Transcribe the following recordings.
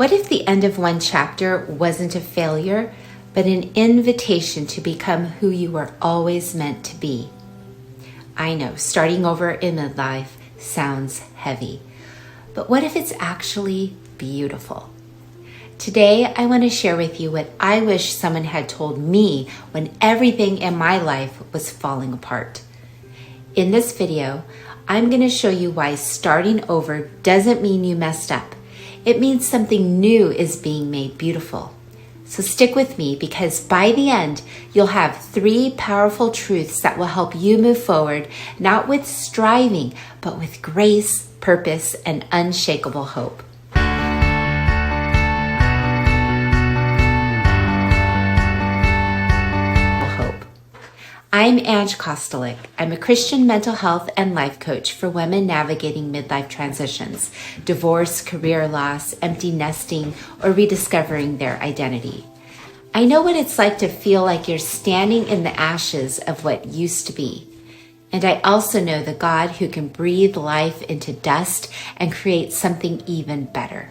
What if the end of one chapter wasn't a failure, but an invitation to become who you were always meant to be? I know, starting over in midlife sounds heavy, but what if it's actually beautiful? Today, I want to share with you what I wish someone had told me when everything in my life was falling apart. In this video, I'm going to show you why starting over doesn't mean you messed up. It means something new is being made beautiful. So stick with me, because by the end, you'll have 3 powerful truths that will help you move forward, not with striving, but with grace, purpose, and unshakable hope. I'm Ange Kostelic. I'm a Christian mental health and life coach for women navigating midlife transitions, divorce, career loss, empty nesting, or rediscovering their identity. I know what it's like to feel like you're standing in the ashes of what used to be. And I also know the God who can breathe life into dust and create something even better.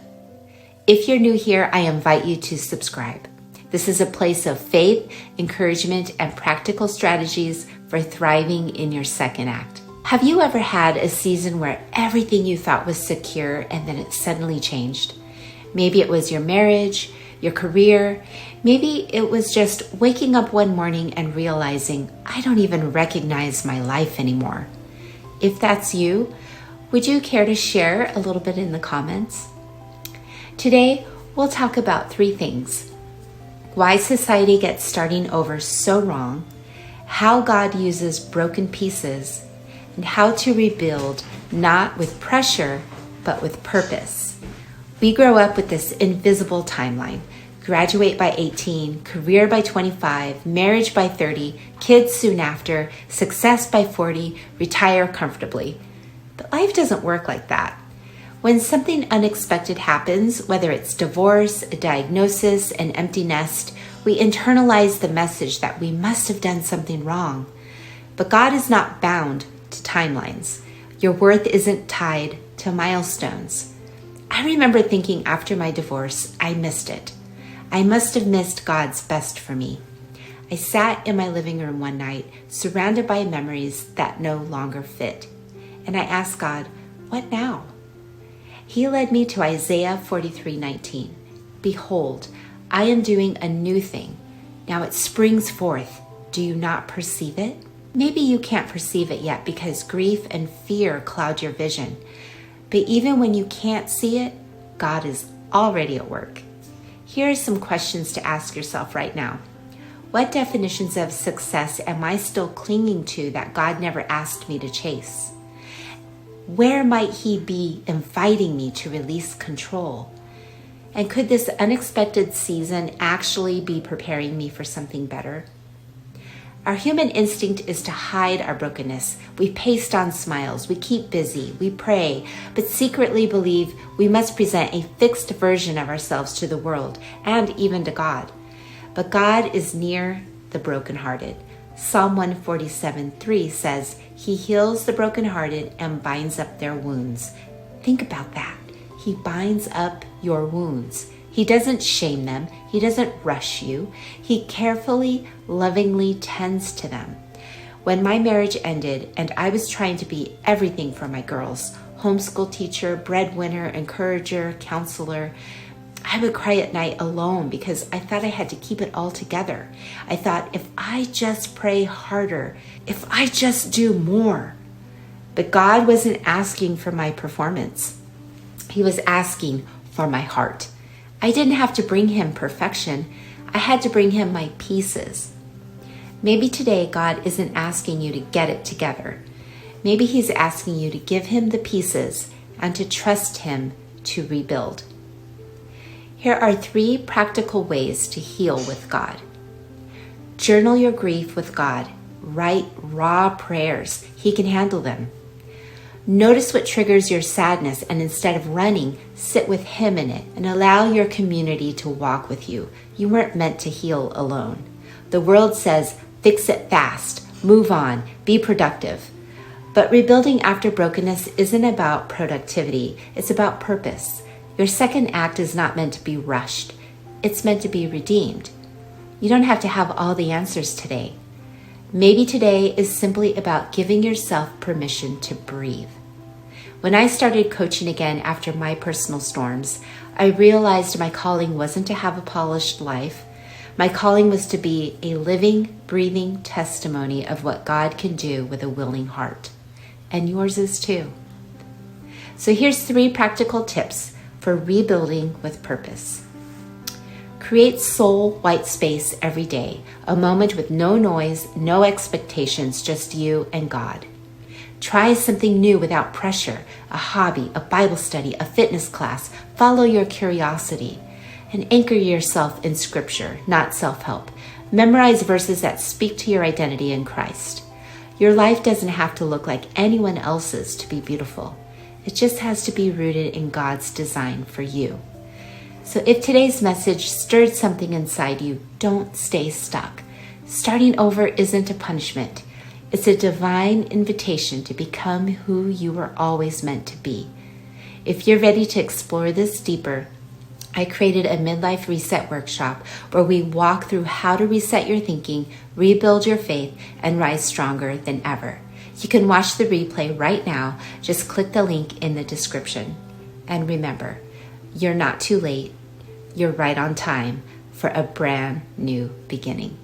If you're new here, I invite you to subscribe. This is a place of faith, encouragement, and practical strategies for thriving in your second act. Have you ever had a season where everything you thought was secure and then it suddenly changed? Maybe it was your marriage, your career. Maybe it was just waking up one morning and realizing, I don't even recognize my life anymore. If that's you, would you care to share a little bit in the comments? Today, we'll talk about 3 things. Why society gets starting over so wrong, how God uses broken pieces, and how to rebuild not with pressure, but with purpose. We grow up with this invisible timeline. Graduate by 18, career by 25, marriage by 30, kids soon after, success by 40, retire comfortably. But life doesn't work like that. When something unexpected happens, whether it's divorce, a diagnosis, an empty nest, we internalize the message that we must have done something wrong. But God is not bound to timelines. Your worth isn't tied to milestones. I remember thinking after my divorce, I missed it. I must have missed God's best for me. I sat in my living room one night, surrounded by memories that no longer fit. And I asked God, what now? He led me to Isaiah 43:19. Behold, I am doing a new thing. Now it springs forth. Do you not perceive it? Maybe you can't perceive it yet because grief and fear cloud your vision. But even when you can't see it, God is already at work. Here are some questions to ask yourself right now. What definitions of success am I still clinging to that God never asked me to chase? Where might He be inviting me to release control? And could this unexpected season actually be preparing me for something better? Our human instinct is to hide our brokenness. We paste on smiles, we keep busy, we pray, but secretly believe we must present a fixed version of ourselves to the world and even to God. But God is near the brokenhearted. Psalm 147:3 says, He heals the brokenhearted and binds up their wounds. Think about that. He binds up your wounds. He doesn't shame them. He doesn't rush you. He carefully, lovingly tends to them. When my marriage ended and I was trying to be everything for my girls, homeschool teacher, breadwinner, encourager, counselor, I would cry at night alone because I thought I had to keep it all together. I thought, if I just pray harder, if I just do more. But God wasn't asking for my performance. He was asking for my heart. I didn't have to bring Him perfection. I had to bring Him my pieces. Maybe today God isn't asking you to get it together. Maybe He's asking you to give Him the pieces and to trust Him to rebuild. Here are 3 practical ways to heal with God. Journal your grief with God. Write raw prayers. He can handle them. Notice what triggers your sadness, and instead of running, sit with Him in it and allow your community to walk with you. You weren't meant to heal alone. The world says, fix it fast, move on, be productive. But rebuilding after brokenness isn't about productivity. It's about purpose. Your second act is not meant to be rushed. It's meant to be redeemed. You don't have to have all the answers today. Maybe today is simply about giving yourself permission to breathe. When I started coaching again after my personal storms, I realized my calling wasn't to have a polished life. My calling was to be a living, breathing testimony of what God can do with a willing heart. And yours is too. So here's 3 practical tips for rebuilding with purpose. Create soul white space every day, a moment with no noise, no expectations, just you and God. Try something new without pressure, a hobby, a Bible study, a fitness class. Follow your curiosity and anchor yourself in Scripture, not self-help. Memorize verses that speak to your identity in Christ. Your life doesn't have to look like anyone else's to be beautiful. It just has to be rooted in God's design for you. So if today's message stirred something inside you, don't stay stuck. Starting over isn't a punishment. It's a divine invitation to become who you were always meant to be. If you're ready to explore this deeper, I created a midlife reset workshop where we walk through how to reset your thinking, rebuild your faith, and rise stronger than ever. You can watch the replay right now. Just click the link in the description. And remember, you're not too late. You're right on time for a brand new beginning.